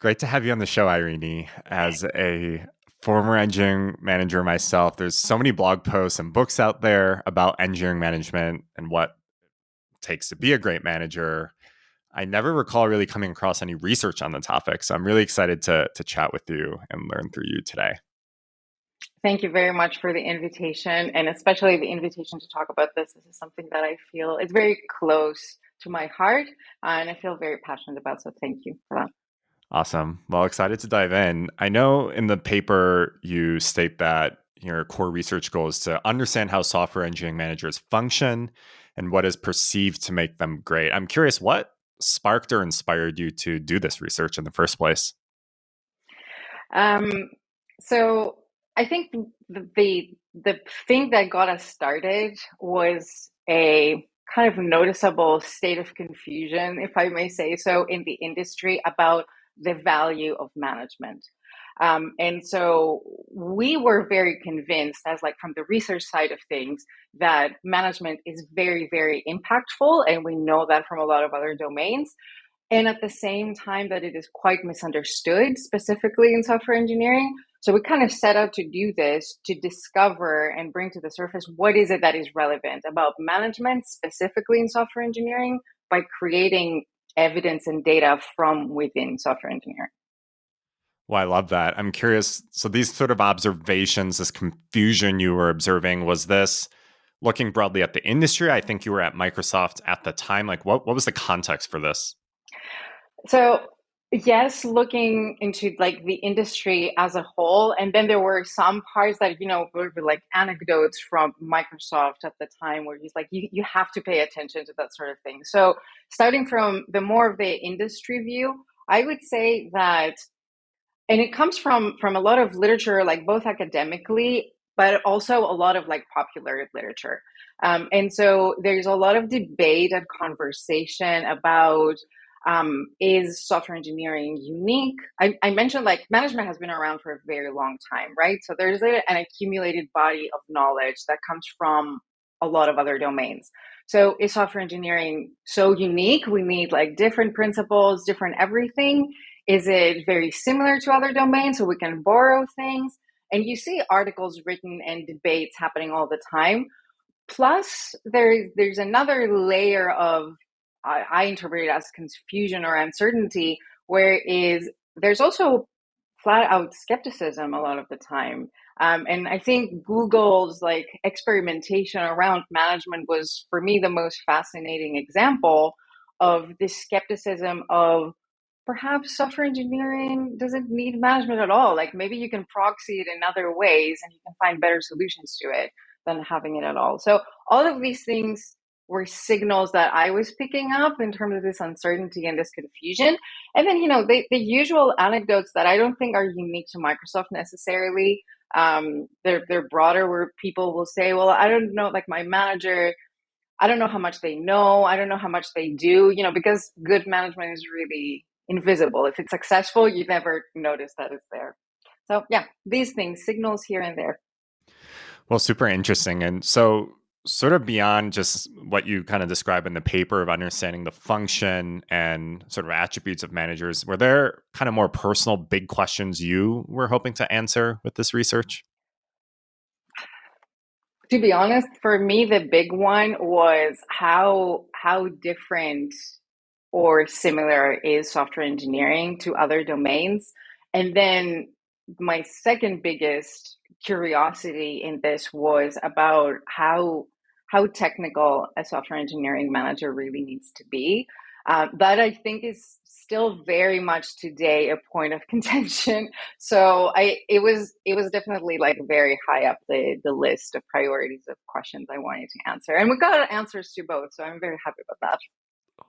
Great to have you on the show, Eirini. As a former engineering manager myself, there's so many blog posts and books out there about engineering management and what it takes to be a great manager. I never recall really coming across any research on the topic, so I'm really excited to chat with you and learn through you today. Thank you very much for the invitation, and especially the invitation to talk about this. This is something that I feel is very close to my heart, and I feel very passionate about. So thank you for that. Awesome. Well, excited to dive in. I know in the paper you state that your core research goal is to understand how software engineering managers function and what is perceived to make them great. I'm curious, what sparked or inspired you to do this research in the first place? Um, so I think the thing that got us started was a kind of noticeable state of confusion, if I may say so, in the industry about the value of management. And so we were very convinced, as like from the research side of things, that management is very, very impactful, and we know that from a lot of other domains. And at the same time, that it is quite misunderstood, specifically in software engineering. So we kind of set out to do this to discover and bring to the surface what is it that is relevant about management, specifically in software engineering, by creating evidence and data from within software engineering. Well, I love that. I'm curious. So, these sort of observations, this confusion you were observing, was this looking broadly at the industry? I think you were at Microsoft at the time. Like, what was the context for this? So yes, looking into like the industry as a whole, and then there were some parts that were like anecdotes from Microsoft at the time, where he's like, you have to pay attention to that sort of thing. So starting from the more of the industry view, I would say that, and it comes from a lot of literature, like both academically, but also a lot of like popular literature. And so there's a lot of debate and conversation about, is software engineering unique? I mentioned like management has been around for a very long time, right? So there's an accumulated body of knowledge that comes from a lot of other domains. So is software engineering so unique? We need like different principles, different everything. Is it very similar to other domains so we can borrow things? And you see articles written and debates happening all the time. Plus, there's another layer of, I interpret it as confusion or uncertainty, where is there's also flat out skepticism a lot of the time. And I think Google's like experimentation around management was for me the most fascinating example of this skepticism of perhaps software engineering doesn't need management at all. Like maybe you can proxy it in other ways and you can find better solutions to it than having it at all. So all of these things were signals that I was picking up in terms of this uncertainty and this confusion. And then, the usual anecdotes that I don't think are unique to Microsoft necessarily. They're broader, where people will say, well, I don't know, like my manager, I don't know how much they know. I don't know how much they do, because good management is really invisible. If it's successful, you never notice that it's there. So yeah, these things, signals here and there. Well, super interesting. And so, sort of beyond just what you kind of describe in the paper of understanding the function and sort of attributes of managers, were there kind of more personal big questions you were hoping to answer with this research? To be honest, for me, the big one was how different or similar is software engineering to other domains. And then my second biggest curiosity in this was about how technical a software engineering manager really needs to be. That I think is still very much today a point of contention. So it was definitely like very high up the list of priorities of questions I wanted to answer, and we got answers to both. So I'm very happy about that.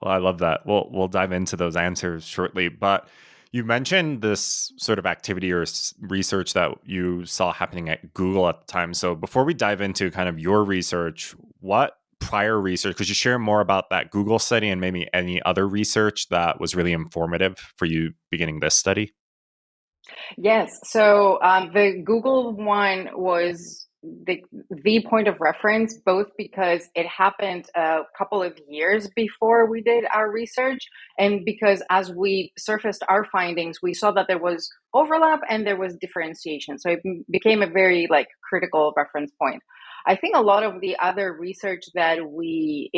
Well, I love that. We'll dive into those answers shortly, but you mentioned this sort of activity or research that you saw happening at Google at the time. So before we dive into kind of your research, what prior research could you share more about that Google study and maybe any other research that was really informative for you beginning this study? Yes. So the Google one was the point of reference, both because it happened a couple of years before we did our research, and because as we surfaced our findings, we saw that there was overlap and there was differentiation. So it became a very like critical reference point. I think a lot of the other research that we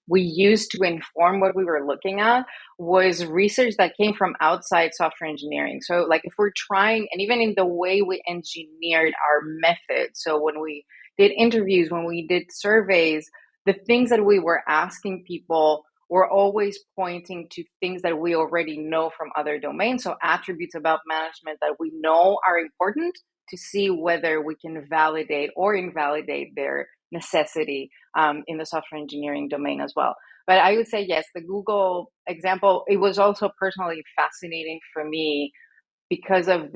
used to inform what we were looking at was research that came from outside software engineering. So, like, if we're trying, and even in the way we engineered our method, so when we did interviews, when we did surveys, the things that we were asking people were always pointing to things that we already know from other domains. So, attributes about management that we know are important to see whether we can validate or invalidate their necessity in the software engineering domain as well. But I would say, yes, the Google example, it was also personally fascinating for me because of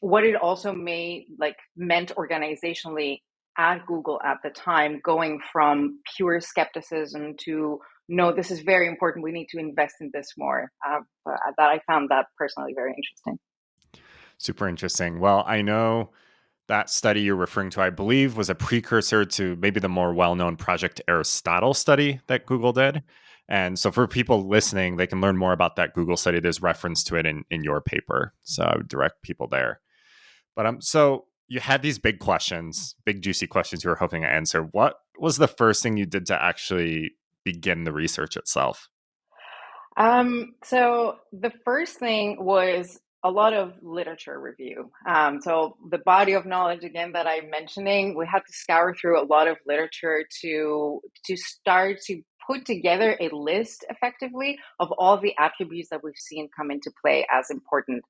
what it also meant organizationally at Google at the time, going from pure skepticism to, no, this is very important, we need to invest in this more. That I found that personally very interesting. Super interesting. Well, I know that study you're referring to, I believe, was a precursor to maybe the more well-known Project Aristotle study that Google did. And so for people listening, they can learn more about that Google study. There's reference to it in your paper. So I would direct people there. But so you had these big questions, big juicy questions you were hoping to answer. What was the first thing you did to actually begin the research itself? So the first thing was a lot of literature review. So the body of knowledge again that I'm mentioning, we had to scour through a lot of literature to start to put together a list effectively of all the attributes that we've seen come into play as important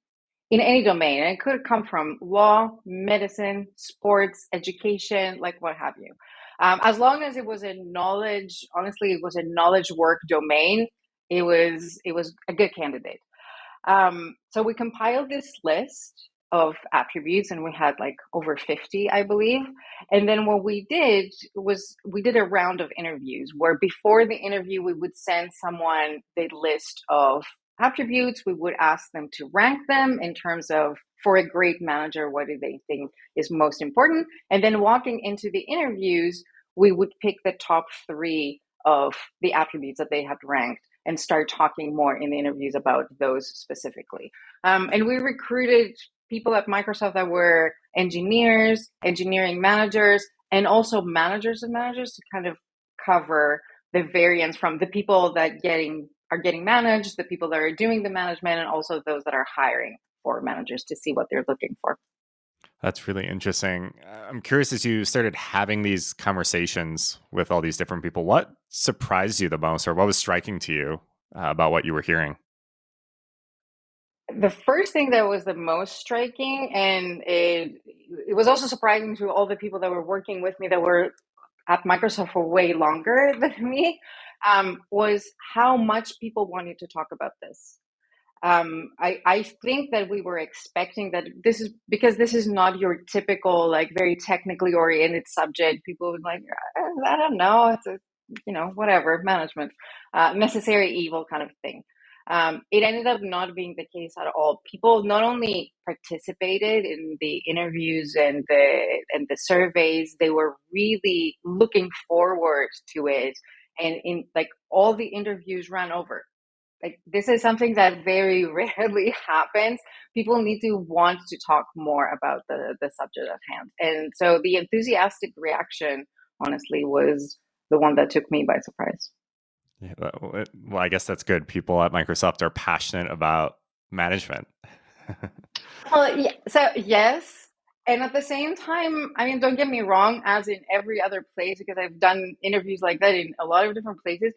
in any domain. And it could come from law, medicine, sports, education, like what have you. As long as it was a knowledge, honestly, it was a knowledge work domain, it was a good candidate. So we compiled this list of attributes, and we had like over 50, I believe. And then what we did was we did a round of interviews where before the interview, we would send someone the list of attributes. We would ask them to rank them in terms of, for a great manager, what do they think is most important? And then walking into the interviews, we would pick the top three of the attributes that they had ranked and start talking more in the interviews about those specifically. And we recruited people at Microsoft that were engineers, engineering managers, and also managers of managers to kind of cover the variance from the people that are getting managed, the people that are doing the management, and also those that are hiring for managers to see what they're looking for. That's really interesting. I'm curious, as you started having these conversations with all these different people, what surprised you the most, or what was striking to you about what you were hearing? The first thing that was the most striking, and it was also surprising to all the people that were working with me that were at Microsoft for way longer than me, was how much people wanted to talk about this. I think that we were expecting that this is because this is not your typical, like, very technically oriented subject. People would like, I don't know, it's a, whatever, management, necessary evil kind of thing. It ended up not being the case at all. People not only participated in the interviews and the surveys, they were really looking forward to it. And in like all the interviews ran over. Like, this is something that very rarely happens. People need to want to talk more about the subject at hand. And so the enthusiastic reaction, honestly, was the one that took me by surprise. Yeah, well, I guess that's good. People at Microsoft are passionate about management. Well, yeah, so yes. And at the same time, I mean, don't get me wrong, as in every other place, because I've done interviews like that in a lot of different places,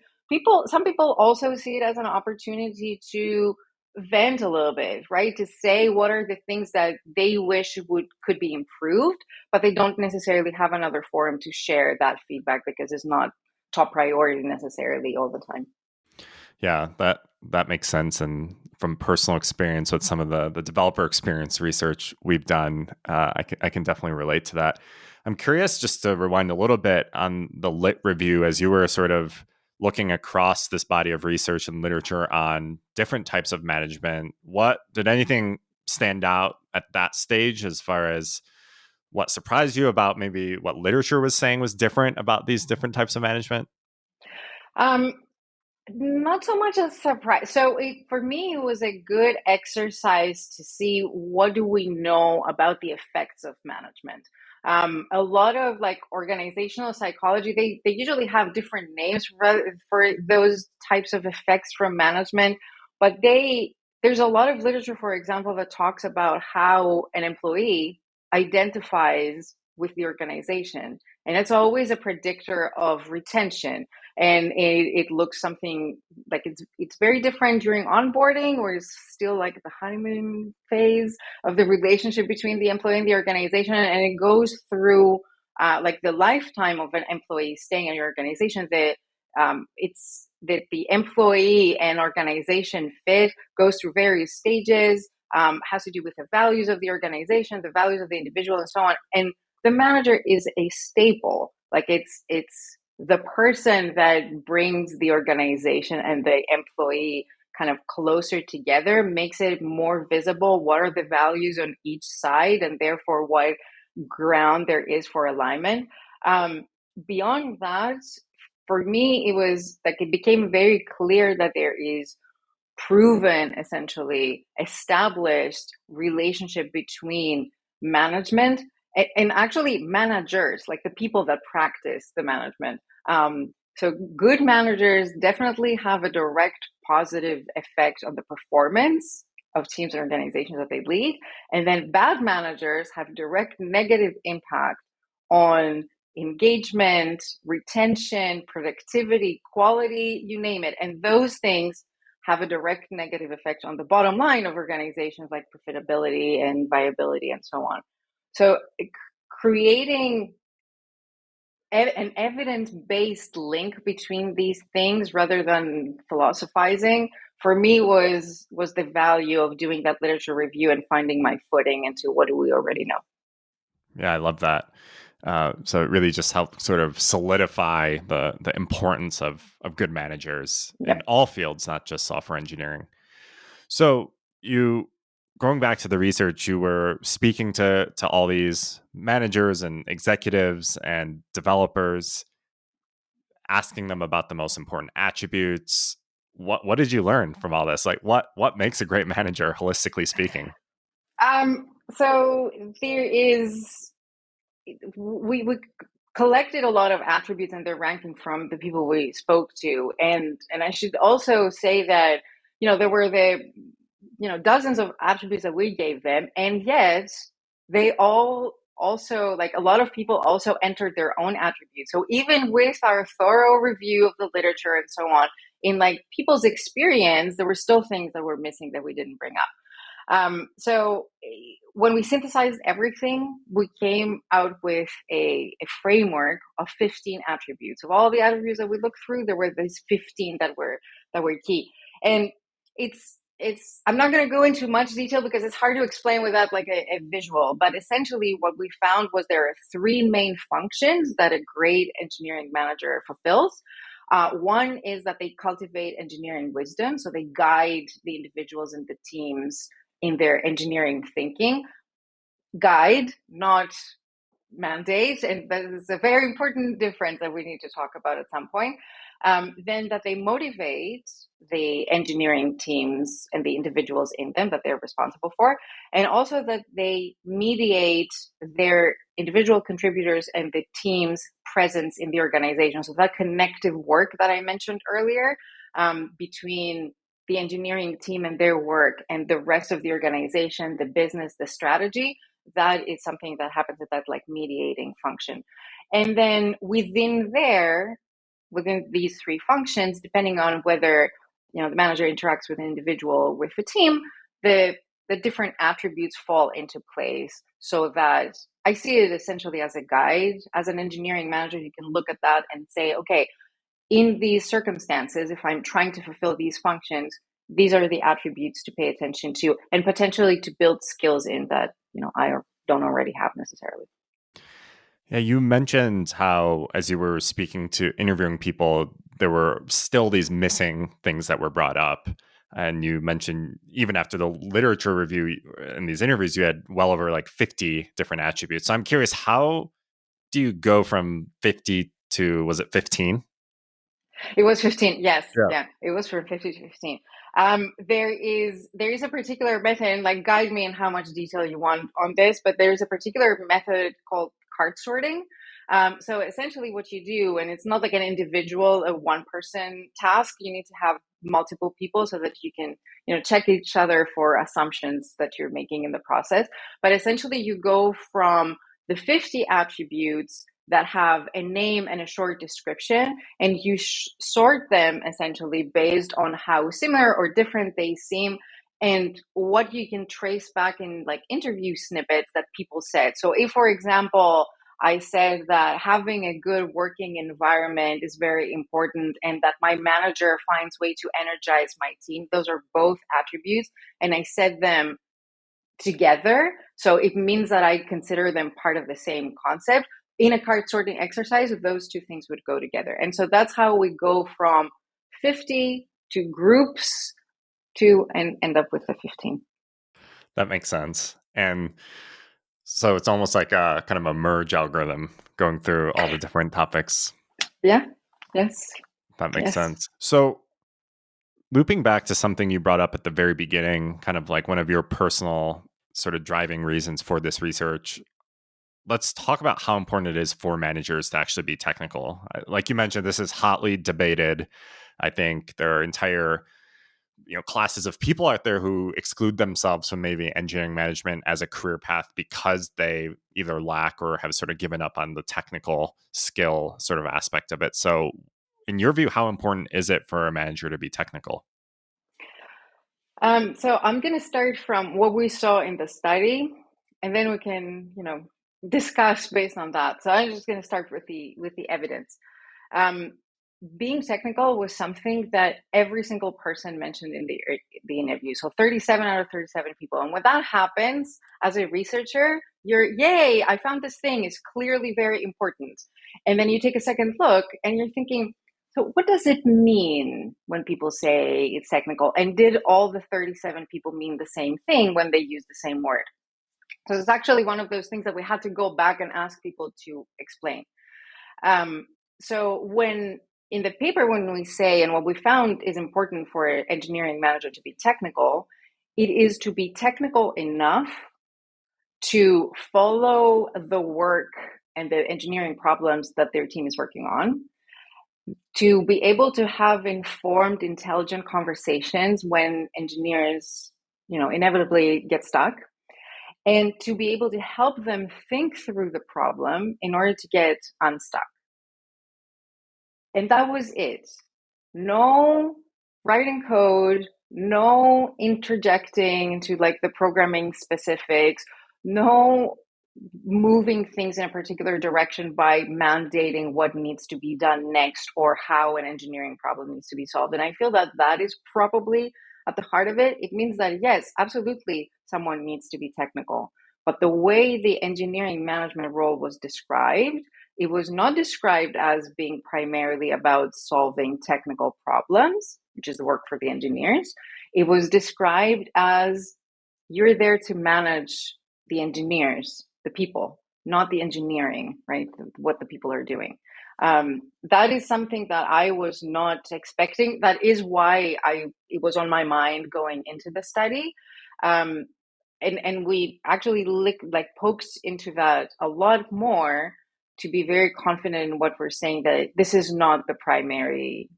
some people also see it as an opportunity to vent a little bit, right? To say what are the things that they wish could be improved, but they don't necessarily have another forum to share that feedback because it's not top priority necessarily all the time. Yeah, that makes sense. And from personal experience with some of the developer experience research we've done, I can definitely relate to that. I'm curious, just to rewind a little bit on the lit review, as you were sort of looking across this body of research and literature on different types of management. What did anything stand out at that stage as far as what surprised you about maybe what literature was saying was different about these different types of management? Um, Not so much a surprise. So for me, it was a good exercise to see what do we know about the effects of management. A lot of like organizational psychology, they usually have different names for those types of effects from management, but there's a lot of literature, for example, that talks about how an employee identifies with the organization, and it's always a predictor of retention. And it looks something like it's very different during onboarding, or it's still like the honeymoon phase of the relationship between the employee and the organization, and it goes through like the lifetime of an employee staying in your organization. That it's that the employee and organization fit goes through various stages, has to do with the values of the organization, the values of the individual, and so on. And the manager is a staple. Like it's the person that brings the organization and the employee kind of closer together, makes it more visible what are the values on each side, and therefore what ground there is for alignment. Beyond that, for me, it was like it became very clear that there is proven, essentially established relationship between management and actually managers, like the people that practice the management. So good managers definitely have a direct positive effect on the performance of teams and organizations that they lead. And then bad managers have direct negative impact on engagement, retention, productivity, quality, you name it. And those things have a direct negative effect on the bottom line of organizations, like profitability and viability and so on. So creating an evidence-based link between these things rather than philosophizing, for me, was the value of doing that literature review and finding my footing into what do we already know. Yeah, I love that. So it really just helped sort of solidify the importance of good managers in Yep. all fields, not just software engineering. So you going back to the research, you were speaking to all these managers and executives and developers, asking them about the most important attributes. What did you learn from all this? Like what makes a great manager, holistically speaking? So there is we collected a lot of attributes and their ranking from the people we spoke to, and I should also say that there were the dozens of attributes that we gave them, and yet they all also, like, a lot of people also entered their own attributes. So even with our thorough review of the literature and so on, in like people's experience, there were still things that were missing that we didn't bring up. So when we synthesized everything, we came out with a framework of 15 attributes. Of all the attributes that we looked through, there were these 15 that were key. And it's I'm not going to go into much detail because it's hard to explain without like a visual. But essentially, what we found was there are three main functions that a great engineering manager fulfills. One is that they cultivate engineering wisdom, so they guide the individuals and the teams in their engineering thinking. Guide, not mandate, and that is a very important difference that we need to talk about at some point. Then that they motivate the engineering teams and the individuals in them that they're responsible for, and also that they mediate their individual contributors and the team's presence in the organization. So that connective work that I mentioned earlier, between the engineering team and their work and the rest of the organization, the business, the strategy, that is something that happens at that like mediating function. And then within these three functions, depending on whether the manager interacts with an individual or with the team, the different attributes fall into place, so that I see it essentially as a guide. As an engineering manager, you can look at that and say, okay, in these circumstances, if I'm trying to fulfill these functions, these are the attributes to pay attention to, and potentially to build skills in that I don't already have necessarily. Yeah, you mentioned how, as you were speaking to interviewing people, there were still these missing things that were brought up. And you mentioned even after the literature review in these interviews, you had well over like 50 different attributes. So I'm curious, how do you go from 50 to, was it 15? It was 15. Yes. Yeah. Yeah. It was from 50 to 15. There is a particular method, and like guide me in how much detail you want on this, but there's a particular method called cart sorting. So essentially what you do, and it's not like an individual, a one person task, you need to have multiple people so that you can, check each other for assumptions that you're making in the process. But essentially you go from the 50 attributes that have a name and a short description, and you sort them essentially based on how similar or different they seem and what you can trace back in like interview snippets that people said. So if, for example, I said that having a good working environment is very important and that my manager finds way to energize my team, those are both attributes, and I said them together, so it means that I consider them part of the same concept. In a card sorting exercise, those two things would go together. And so that's how we go from 50 to groups to and end up with the 15. That makes sense. And so it's almost like a kind of a merge algorithm going through all the different topics. Yeah. Yes. That makes Yes. sense. So looping back to something you brought up at the very beginning, kind of like one of your personal sort of driving reasons for this research, let's talk about how important it is for managers to actually be technical. Like you mentioned, this is hotly debated. I think there are entire classes of people out there who exclude themselves from maybe engineering management as a career path because they either lack or have sort of given up on the technical skill sort of aspect of it. So in your view, how important is it for a manager to be technical? So I'm going to start from what we saw in the study, and then we can, discuss based on that. So I'm just going to start with the evidence. Um, Being technical was something that every single person mentioned in the interview. So 37 out of 37 people. And when that happens, as a researcher, you're, yay, I found this thing is clearly very important. And then you take a second look and you're thinking, so what does it mean when people say it's technical? And did all the 37 people mean the same thing when they use the same word? So it's actually one of those things that we had to go back and ask people to explain. Um, so when in the paper, when we say, and what we found is important for an engineering manager to be technical, it is to be technical enough to follow the work and the engineering problems that their team is working on, to be able to have informed, intelligent conversations when engineers, inevitably get stuck, and to be able to help them think through the problem in order to get unstuck. And that was it. No writing code, no interjecting into like the programming specifics, no moving things in a particular direction by mandating what needs to be done next or how an engineering problem needs to be solved. And I feel that that is probably at the heart of it. It means that, yes, absolutely, someone needs to be technical. But the way the engineering management role was described, it was not described as being primarily about solving technical problems, which is the work for the engineers. It was described as you're there to manage the engineers, the people, not the engineering, right? What the people are doing. That is something that I was not expecting. That is why it was on my mind going into the study. And we actually poked into that a lot more to be very confident in what we're saying, that this is not the primary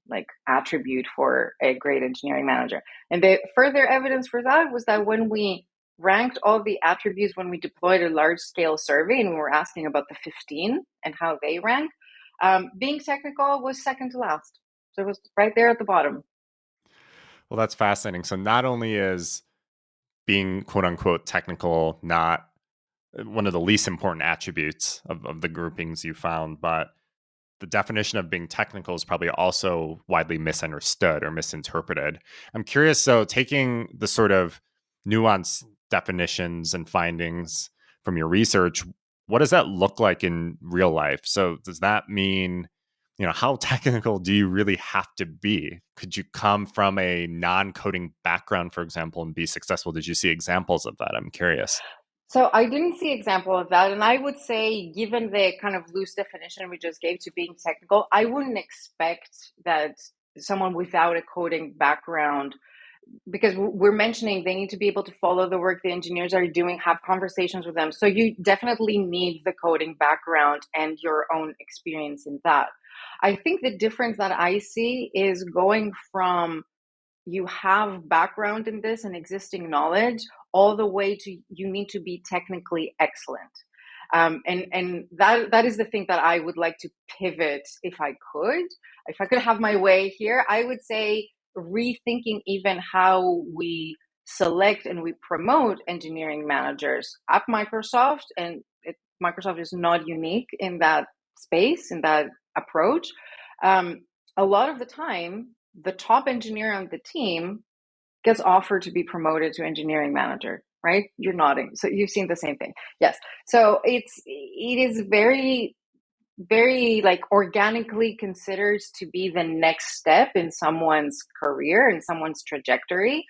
attribute for a great engineering manager. And the further evidence for that was that when we ranked all the attributes, when we deployed a large scale survey and we were asking about the 15 and how they rank, being technical was second to last. So it was right there at the bottom. Well, that's fascinating. So not only is being quote unquote technical not one of the least important attributes of the groupings you found, but the definition of being technical is probably also widely misunderstood or misinterpreted. I'm curious, so taking the sort of nuanced definitions and findings from your research, what does that look like in real life? So does that mean how technical do you really have to be? Could you come from a non-coding background, for example, and be successful? Did you see examples of that? I'm curious. So I didn't see example of that. And I would say, given the kind of loose definition we just gave to being technical, I wouldn't expect that someone without a coding background, because we're mentioning they need to be able to follow the work the engineers are doing, have conversations with them. So you definitely need the coding background and your own experience in that. I think the difference that I see is going from you have background in this and existing knowledge all the way to you need to be technically excellent. And that is the thing that I would like to pivot if I could. If I could have my way here, I would say rethinking even how we select and we promote engineering managers at Microsoft. And Microsoft is not unique in that space, in that approach. Um, a lot of the time, the top engineer on the team gets offered to be promoted to engineering manager, right? You're nodding. So you've seen the same thing. Yes. So it is very, very like organically considered to be the next step in someone's career, in someone's trajectory.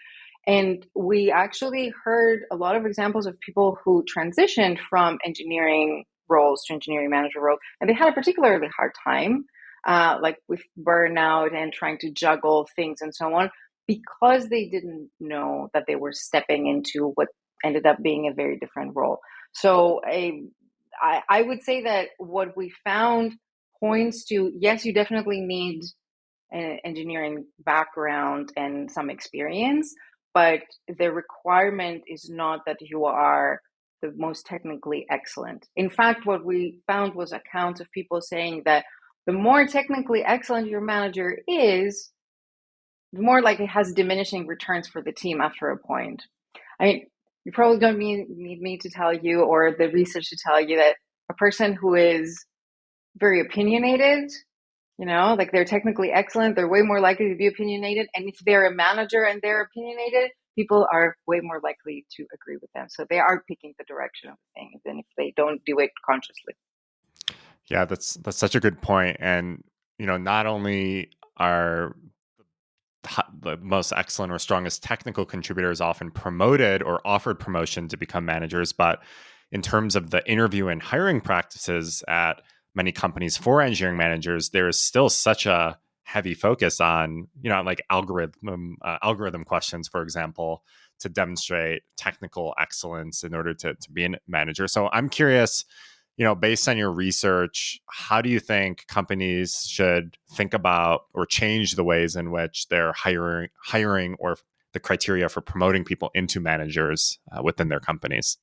And we actually heard a lot of examples of people who transitioned from engineering roles to engineering manager roles, and they had a particularly hard time, like with burnout and trying to juggle things and so on, because they didn't know that they were stepping into what ended up being a very different role. So I would say that what we found points to, yes, you definitely need an engineering background and some experience, but the requirement is not that you are the most technically excellent. In fact, what we found was accounts of people saying that the more technically excellent your manager is, the more like it has diminishing returns for the team after a point. I mean, you probably don't need me to tell you, or the research to tell you, that a person who is very opinionated, like they're technically excellent, they're way more likely to be opinionated. And if they're a manager and they're opinionated, people are way more likely to agree with them. So they are picking the direction of the thing, even if they don't do it consciously. Yeah, that's such a good point. And not only are the most excellent or strongest technical contributors often promoted or offered promotion to become managers, but in terms of the interview and hiring practices at many companies for engineering managers, there is still such a heavy focus on like algorithm questions, for example, to demonstrate technical excellence in order to be a manager. So I'm curious, based on your research, how do you think companies should think about or change the ways in which they're hiring or the criteria for promoting people into managers within their companies?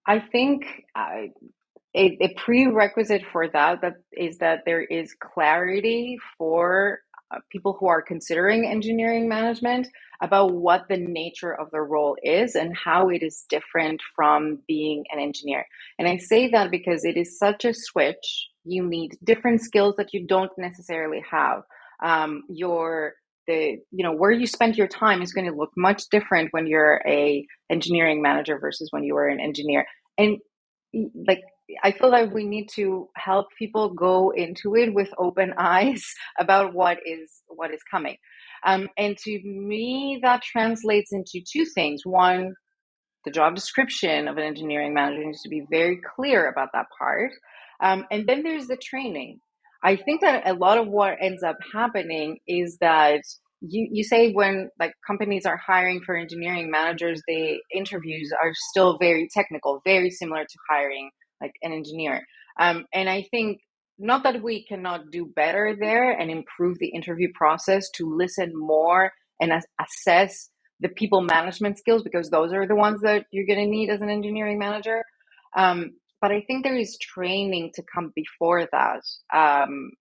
I think a prerequisite for that is that there is clarity for people who are considering engineering management about what the nature of the role is and how it is different from being an engineer. And I say that because it is such a switch. You need different skills that you don't necessarily have. Where you spend your time is going to look much different when you're a engineering manager versus when you were an engineer. And like, I feel like we need to help people go into it with open eyes about what is coming. And to me, that translates into two things. One, the job description of an engineering manager needs to be very clear about that part. And then there's the training. I think that a lot of what ends up happening is that you say when like companies are hiring for engineering managers, the interviews are still very technical, very similar to hiring like an engineer. And I think not that we cannot do better there and improve the interview process to listen more and assess the people management skills, because those are the ones that you're going to need as an engineering manager. But I think there is training to come before that. And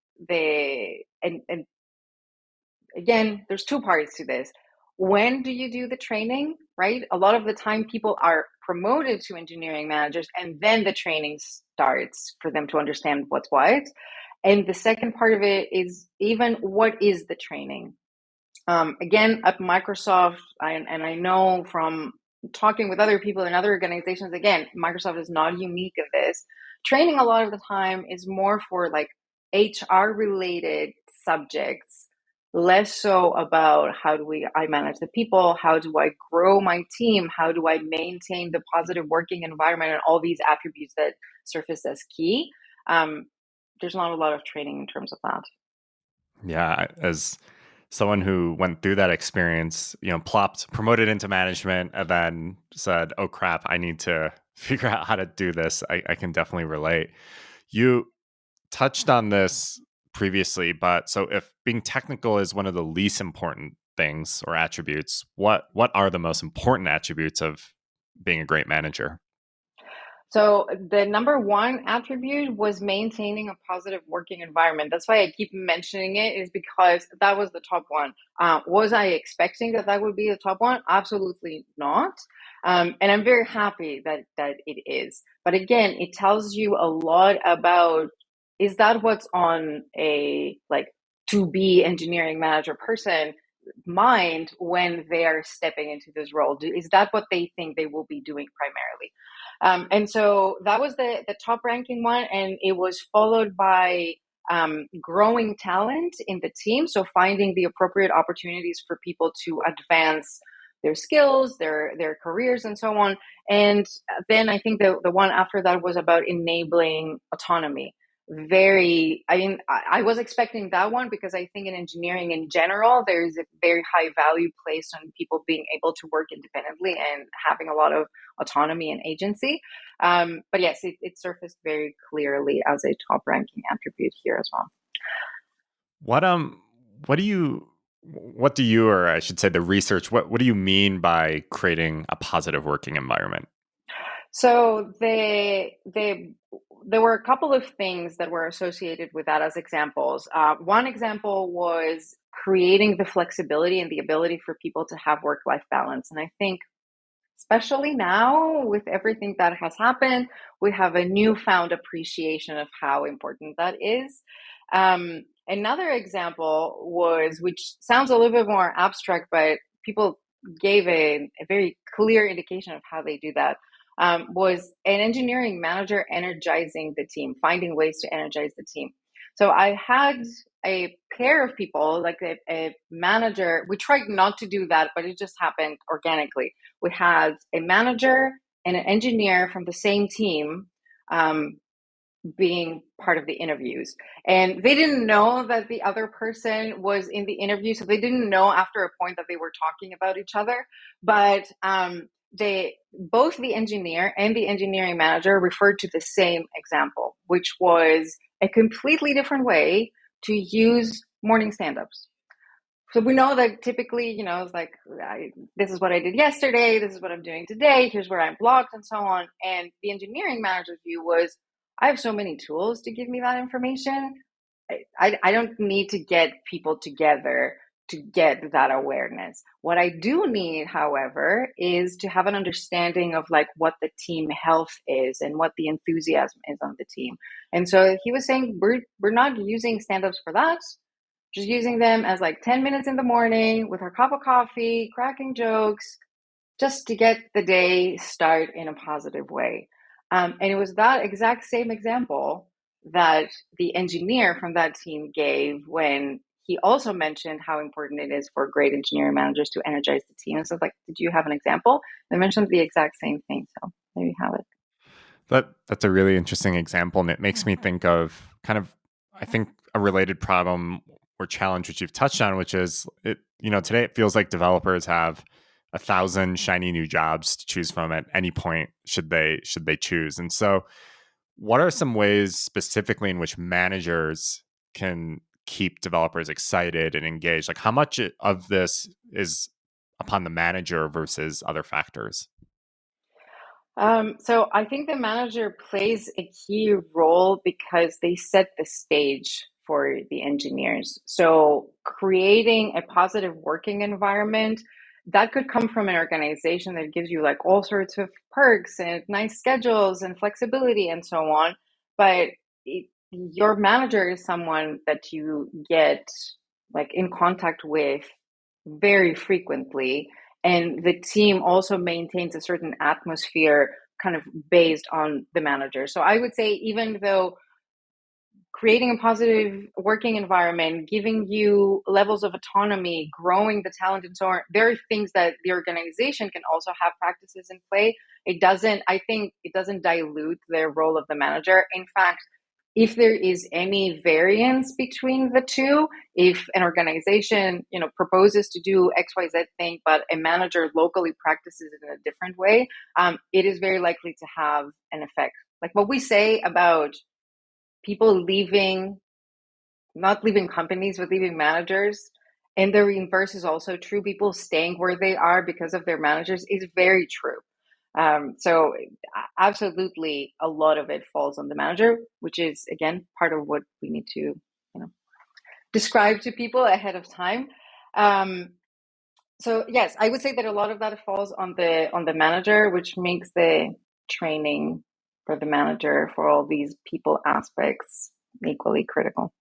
again, there's two parts to this. When do you do the training, right? A lot of the time people are promoted to engineering managers and then the training starts for them to understand what's what. And the second part of it is, even what is the training? Again, at Microsoft, and I know from talking with other people in other organizations, again, Microsoft is not unique in this. Training a lot of the time is more for like HR related subjects, less so about how do I manage the people, how do I grow my team, how do I maintain the positive working environment, and all these attributes that surface as key. Um, there's not a lot of training in terms of that. Yeah, as someone who went through that experience, plopped, promoted into management, and then said, "Oh crap, I need to figure out how to do this." I can definitely relate. You touched on this previously, but so if being technical is one of the least important things or attributes, what are the most important attributes of being a great manager? So the number one attribute was maintaining a positive working environment. That's why I keep mentioning it, is because that was the top one. Was I expecting that that would be the top one? Absolutely not. And I'm very happy that it is. But again, it tells you a lot about, is that what's on a like to be engineering manager person mind when they are stepping into this role? Is that what they think they will be doing primarily? And so that was the top ranking one, and it was followed by growing talent in the team. So finding the appropriate opportunities for people to advance their skills, their careers, and so on. And then I think the one after that was about enabling autonomy. I was expecting that one because I think in engineering in general, there's a very high value placed on people being able to work independently and having a lot of autonomy and agency. But yes, it surfaced very clearly as a top ranking attribute here as well. What what do you or I should say the research, what do you mean by creating a positive working environment? So there were a couple of things that were associated with that as examples. One example was creating the flexibility and the ability for people to have work-life balance. And I think especially now with everything that has happened, we have a newfound appreciation of how important that is. Another example was, which sounds a little bit more abstract, but people gave a very clear indication of how they do that, was an engineering manager energizing the team, finding ways to energize the team. So I had a pair of people, like a manager. We tried not to do that, but it just happened organically. We had a manager and an engineer from the same team being part of the interviews. And they didn't know that the other person was in the interview. So they didn't know after a point that they were talking about each other. But both the engineer and the engineering manager referred to the same example, which was a completely different way to use morning stand-ups. So we know that typically, it's like, this is what I did yesterday, this is what I'm doing today, here's where I'm blocked, and so on. And the engineering manager's view was, I have so many tools to give me that information. I don't need to get people together to get that awareness. What I do need, however, is to have an understanding of like what the team health is and what the enthusiasm is on the team. And so he was saying, we're not using stand-ups for that, just using them as like 10 minutes in the morning with our cup of coffee, cracking jokes, just to get the day start in a positive way. And it was that exact same example that the engineer from that team gave when he also mentioned how important it is for great engineering managers to energize the team. And so like, did you have an example? They mentioned the exact same thing. So there you have it. That's a really interesting example, and it makes me think of kind of, I think, a related problem or challenge which you've touched on, which is today it feels like developers have 1,000 shiny new jobs to choose from at any point should they choose. And so, what are some ways specifically in which managers can keep developers excited and engaged? Like, how much of this is upon the manager versus other factors? So I think the manager plays a key role because they set the stage for the engineers. So creating a positive working environment that could come from an organization that gives you like all sorts of perks and nice schedules and flexibility and so on. But your manager is someone that you get like in contact with very frequently, and the team also maintains a certain atmosphere kind of based on the manager. So I would say, even though creating a positive working environment, giving you levels of autonomy, growing the talent, and so on. There are things that the organization can also have practices in play. I think it doesn't dilute the role of the manager. In fact, if there is any variance between the two, if an organization, proposes to do XYZ thing, but a manager locally practices it in a different way, it is very likely to have an effect. Like what we say about people leaving, not leaving companies, but leaving managers. And the reverse is also true. People staying where they are because of their managers is very true. So absolutely, a lot of it falls on the manager, which is again part of what we need to, describe to people ahead of time. So yes, I would say that a lot of that falls on the manager, which makes the training for the manager for all these people aspects equally critical.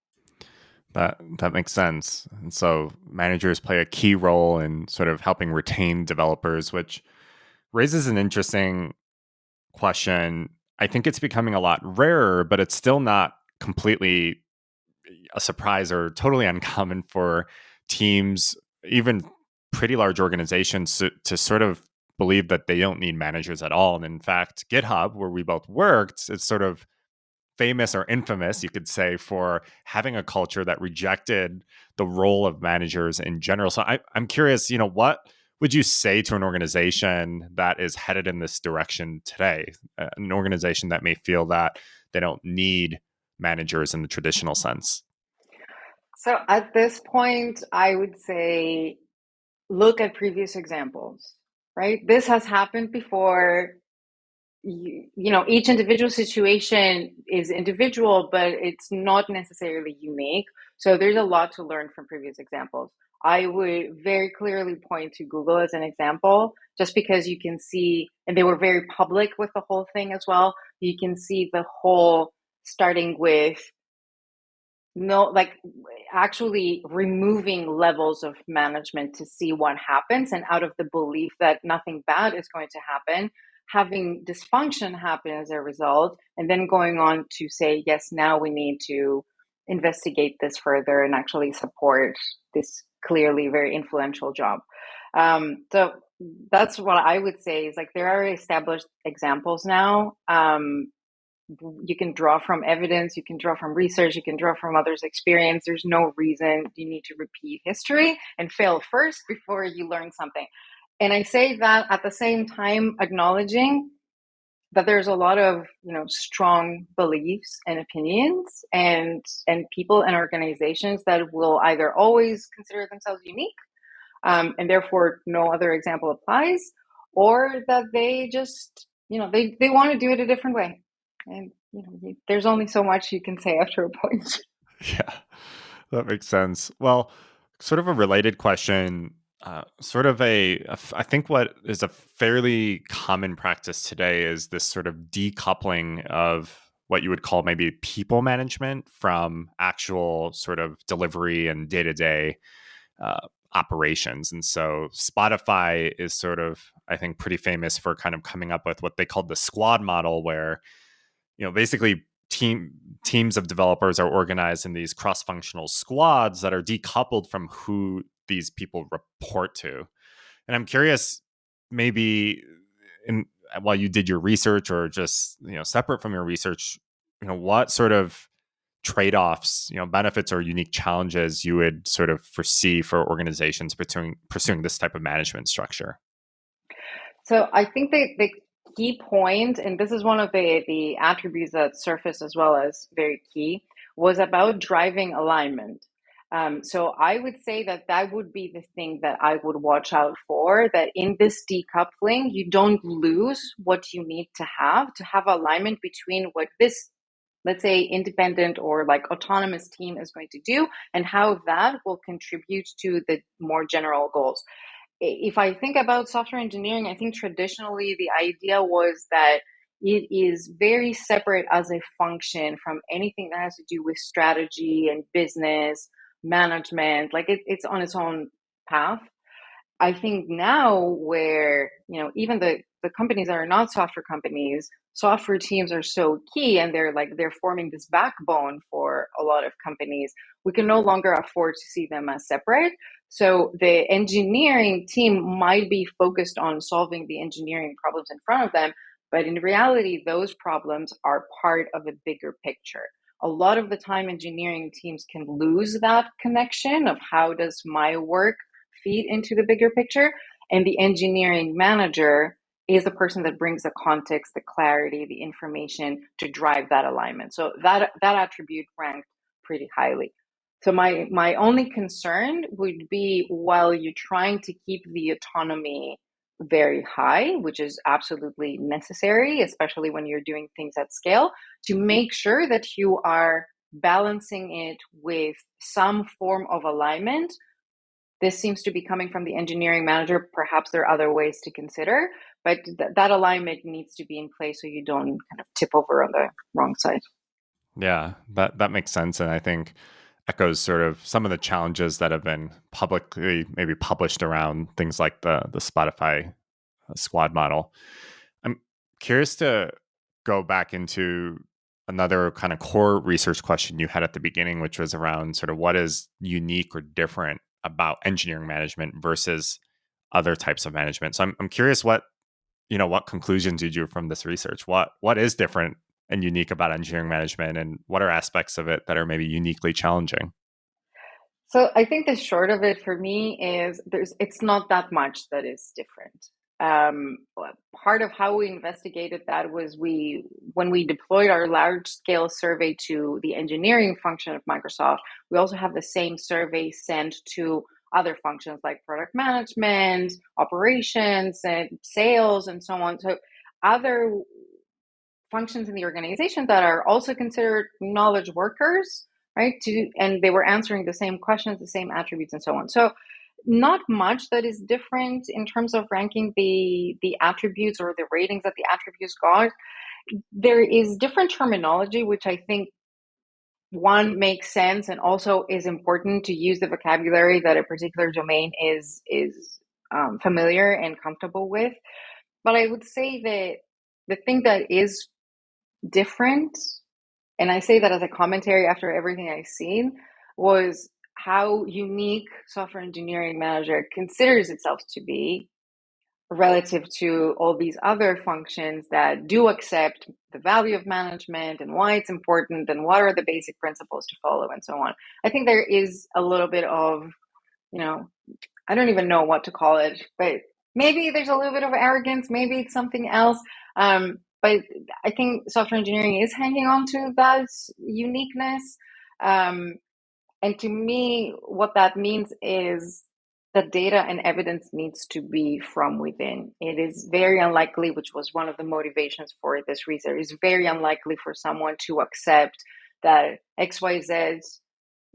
That makes sense. And so managers play a key role in sort of helping retain developers, which raises an interesting question. I think it's becoming a lot rarer, but it's still not completely a surprise or totally uncommon for teams, even pretty large organizations, to sort of believe that they don't need managers at all. And in fact, GitHub, where we both worked, it's sort of famous or infamous, you could say, for having a culture that rejected the role of managers in general. So I'm curious, what would you say to an organization that is headed in this direction today? An organization that may feel that they don't need managers in the traditional sense. So at this point, I would say look at previous examples, right? This has happened before. Each individual situation is individual, but it's not necessarily unique. So there's a lot to learn from previous examples. I would very clearly point to Google as an example, just because you can see, and they were very public with the whole thing as well. You can see the whole starting with actually removing levels of management to see what happens, and out of the belief that nothing bad is going to happen, having dysfunction happen as a result, and then going on to say, yes, now we need to investigate this further and actually support this clearly very influential job. So that's what I would say is, like, there are established examples now. You can draw from evidence, you can draw from research, you can draw from others' experience. There's no reason you need to repeat history and fail first before you learn something. And I say that at the same time acknowledging that there's a lot of strong beliefs and opinions and people and organizations that will either always consider themselves unique, and therefore no other example applies, or that they just they want to do it a different way. And there's only so much you can say after a point. Yeah, that makes sense. Well, sort of a related question, I think what is a fairly common practice today is this sort of decoupling of what you would call maybe people management from actual sort of delivery and day-to-day operations. And so Spotify is sort of, I think, pretty famous for kind of coming up with what they called the squad model, where basically teams of developers are organized in these cross-functional squads that are decoupled from who these people report to. And I'm curious, maybe while you did your research, or just separate from your research, what sort of trade-offs, benefits or unique challenges you would sort of foresee for organizations pursuing this type of management structure. So I think the key point, and this is one of the attributes that surfaced as well as very key, was about driving alignment. So I would say that would be the thing that I would watch out for, that in this decoupling, you don't lose what you need to have alignment between what this, let's say, independent or like autonomous team is going to do, and how that will contribute to the more general goals. If I think about software engineering, I think traditionally the idea was that it is very separate as a function from anything that has to do with strategy and business management. Like it's on its own path. I think now, where even the the companies that are not software companies, software teams are so key, and they're forming this backbone for a lot of companies. We can no longer afford to see them as separate. So the engineering team might be focused on solving the engineering problems in front of them, but in reality, those problems are part of a bigger picture. A lot of the time, engineering teams can lose that connection of how does my work feed into the bigger picture. And the engineering manager is the person that brings the context, the clarity, the information to drive that alignment. So that attribute ranked pretty highly. So my only concern would be, while you're trying to keep the autonomy very high, which is absolutely necessary, especially when you're doing things at scale, to make sure that you are balancing it with some form of alignment. This seems to be coming from the engineering manager. Perhaps there are other ways to consider, but that alignment needs to be in place so you don't kind of tip over on the wrong side. Yeah, that makes sense, and I think echoes sort of some of the challenges that have been publicly maybe published around things like the Spotify squad model. I'm curious to go back into another kind of core research question you had at the beginning, which was around sort of what is unique or different about engineering management versus other types of management. So I'm curious what conclusions you drew from this research. What is different and unique about engineering management, and what are aspects of it that are maybe uniquely challenging? So I think the short of it for me is it's not that much that is different. Um, Part of how we investigated that was when we deployed our large scale survey to the engineering function of Microsoft, we also have the same survey sent to other functions like product management, operations, and sales, and so on. So other functions in the organization that are also considered knowledge workers, right? And they were answering the same questions, the same attributes, and so on. So not much that is different in terms of ranking the attributes or the ratings that the attributes got. There is different terminology, which I think one makes sense and also is important to use the vocabulary that a particular domain is familiar and comfortable with. But I would say that the thing that is different, and I say that as a commentary after everything I've seen, was how unique software engineering manager considers itself to be relative to all these other functions that do accept the value of management and why it's important and what are the basic principles to follow and so on. I think there is a little bit of, I don't even know what to call it, but maybe there's a little bit of arrogance, maybe it's something else. But I think software engineering is hanging on to that uniqueness. And to me, what that means is that data and evidence needs to be from within. It is very unlikely, which was one of the motivations for this research, it's very unlikely for someone to accept that XYZ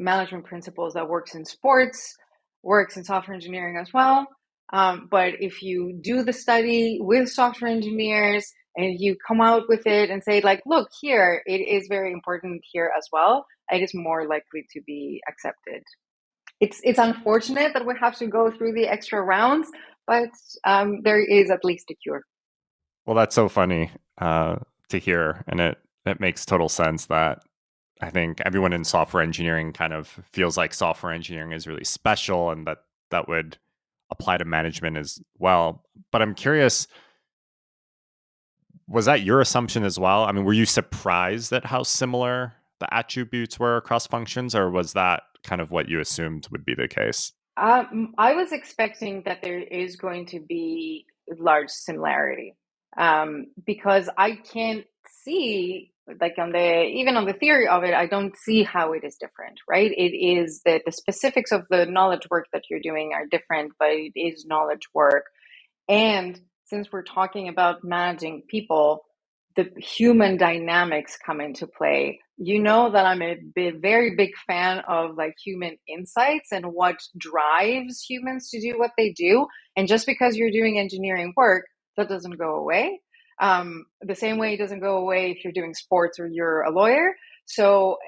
management principles that works in sports works in software engineering as well. But if you do the study with software engineers and you come out with it and say, like, look, here, it is very important here as well, it is more likely to be accepted. It's unfortunate that we have to go through the extra rounds, but there is at least a cure. Well, that's so funny to hear, and it makes total sense that I think everyone in software engineering kind of feels like software engineering is really special, and that would apply to management as well. But I'm curious, was that your assumption as well? I mean, were you surprised at how similar the attributes were across functions, or was that kind of what you assumed would be the case? I was expecting that there is going to be large similarity, because I can't see, like, even on the theory of it, I don't see how it is different, right? It is that the specifics of the knowledge work that you're doing are different, but it is knowledge work. And since we're talking about managing people, the human dynamics come into play. You know that I'm a very big fan of like human insights and what drives humans to do what they do. And just because you're doing engineering work, that doesn't go away. The same way it doesn't go away if you're doing sports or you're a lawyer. So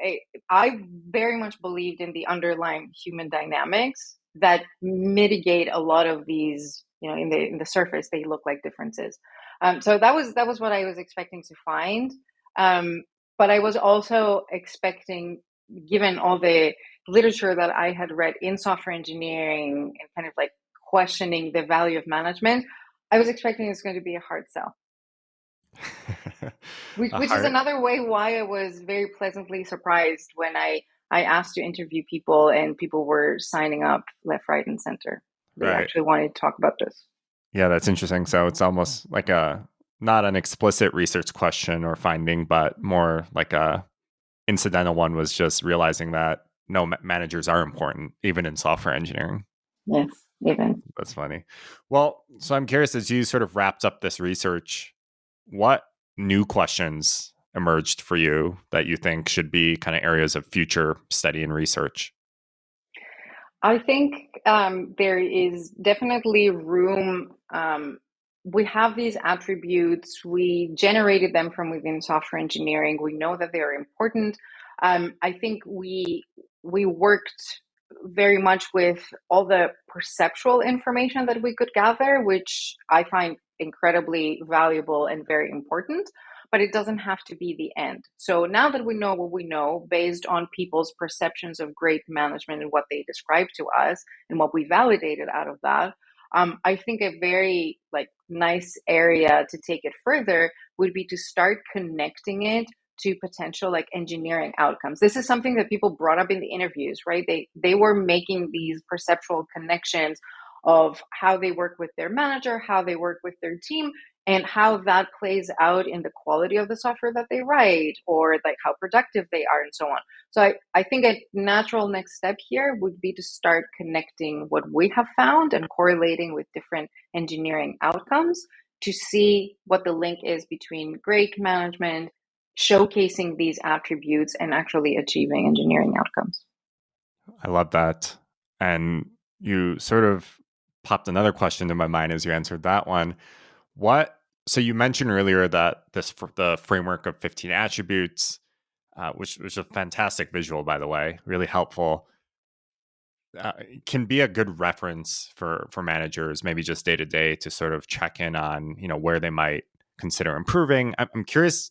I very much believed in the underlying human dynamics that mitigate a lot of these, in the surface, they look like differences. So that was what I was expecting to find. Um, but I was also expecting, given all the literature that I had read in software engineering and kind of like questioning the value of management, I was expecting it's going to be a hard sell. Which, A which is heart, another way why I was very pleasantly surprised when I asked to interview people and people were signing up left, right, and center. They right? actually wanted to talk about this. Yeah, that's interesting. So it's almost like a not an explicit research question or finding, but more like a incidental one was just realizing that no, managers are important even in software engineering. Yes, even. That's funny. Well, so I'm curious, as you sort of wrapped up this research, what new questions emerged for you that you think should be kind of areas of future study and research? I think there is definitely room. We have these attributes. We generated them from within software engineering. We know that they are important. I think we worked very much with all the perceptual information that we could gather, which I find incredibly valuable and very important, but it doesn't have to be the end. So now that we know what we know based on people's perceptions of great management and what they describe to us and what we validated out of that, I think a very like nice area to take it further would be to start connecting it to potential like engineering outcomes. This is something that people brought up in the interviews, right? They were making these perceptual connections of how they work with their manager, how they work with their team, and how that plays out in the quality of the software that they write or like how productive they are and so on. So I think a natural next step here would be to start connecting what we have found and correlating with different engineering outcomes to see what the link is between great management, showcasing these attributes, and actually achieving engineering outcomes. I love that. And you sort of popped another question to my mind as you answered that one. What, so you mentioned earlier that the framework of 15 attributes, which was a fantastic visual, by the way, really helpful, can be a good reference for managers, maybe just day to day, to sort of check in on where they might consider improving. I'm curious.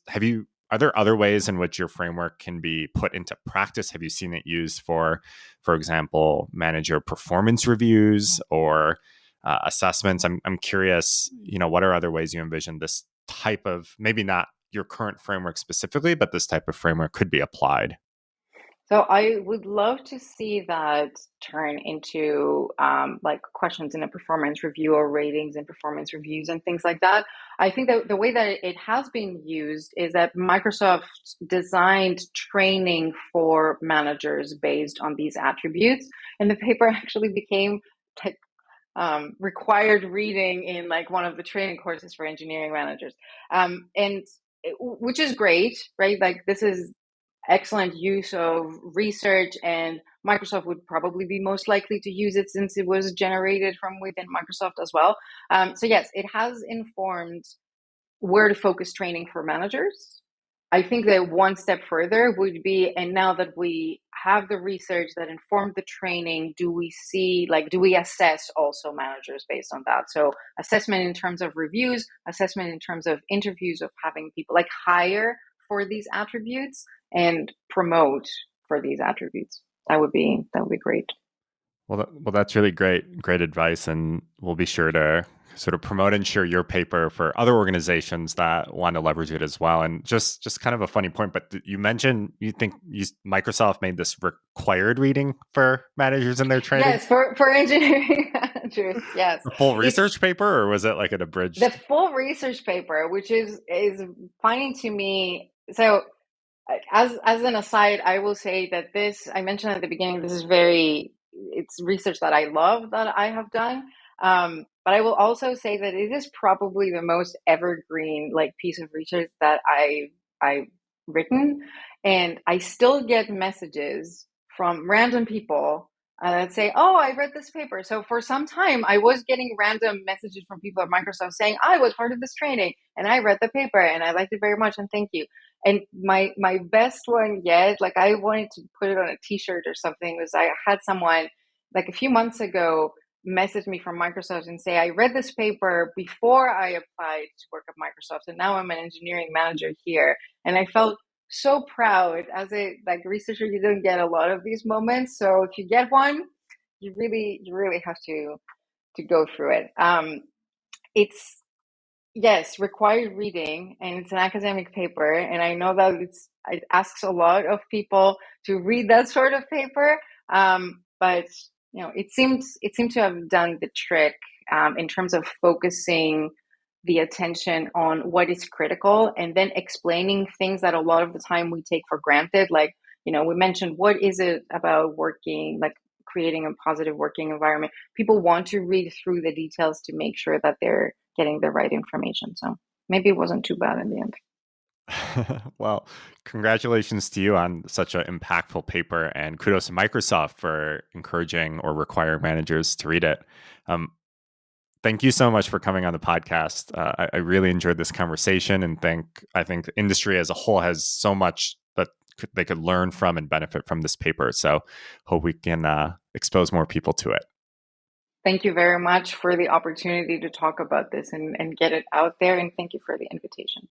Are there other ways in which your framework can be put into practice? Have you seen it used for example, manager performance reviews or assessments? I'm curious. What are other ways you envision this type of, maybe not your current framework specifically, but this type of framework could be applied? So I would love to see that turn into like questions in a performance review or ratings and performance reviews and things like that. I think that the way that it has been used is that Microsoft designed training for managers based on these attributes, and the paper actually became like required reading in like one of the training courses for engineering managers, and which is great, right? Like this is excellent use of research, and Microsoft would probably be most likely to use it since it was generated from within Microsoft as well. So yes, it has informed where to focus training for managers. I think that one step further would be, and now that we have the research that informed the training, do we assess also managers based on that? So assessment in terms of reviews, assessment in terms of interviews, of having people like hire for these attributes and promote for these attributes. That would be great. Well, that's really great advice, and we'll be sure to sort of promote and share your paper for other organizations that want to leverage it as well. And just kind of a funny point, but you mentioned you think Microsoft made this required reading for managers in their training. Yes, for engineering managers, yes. The full It's research paper, or was it like an the abridged? full research paper, which is funny to me. So as an aside, I will say that this I mentioned at the beginning. This is it's research that I love that I have done. But I will also say that it is probably the most evergreen like piece of research that I've written, and I still get messages from random people that say, "Oh, I read this paper." So for some time, I was getting random messages from people at Microsoft saying, "I was part of this training and I read the paper and I liked it very much and thank you." And my best one yet, like I wanted to put it on a t-shirt or something, was I had someone like a few months ago message me from Microsoft and say, I read this paper before I applied to work at Microsoft, and now I'm an engineering manager here. And I felt so proud. As a like researcher, you don't get a lot of these moments. So if you get one, you really have to go through it. It's yes, required reading, and it's an academic paper, and I know that it asks a lot of people to read that sort of paper. But it seemed to have done the trick in terms of focusing the attention on what is critical, and then explaining things that a lot of the time we take for granted. Like, we mentioned, what is it about working, like creating a positive working environment? People want to read through the details to make sure that they're getting the right information. So maybe it wasn't too bad in the end. Well, congratulations to you on such an impactful paper, and kudos to Microsoft for encouraging or requiring managers to read it. Um, Thank you so much for coming on the podcast. I really enjoyed this conversation, and I think the industry as a whole has so much that they could learn from and benefit from this paper. So, hope we can expose more people to it. Thank you very much for the opportunity to talk about this and get it out there. And thank you for the invitation.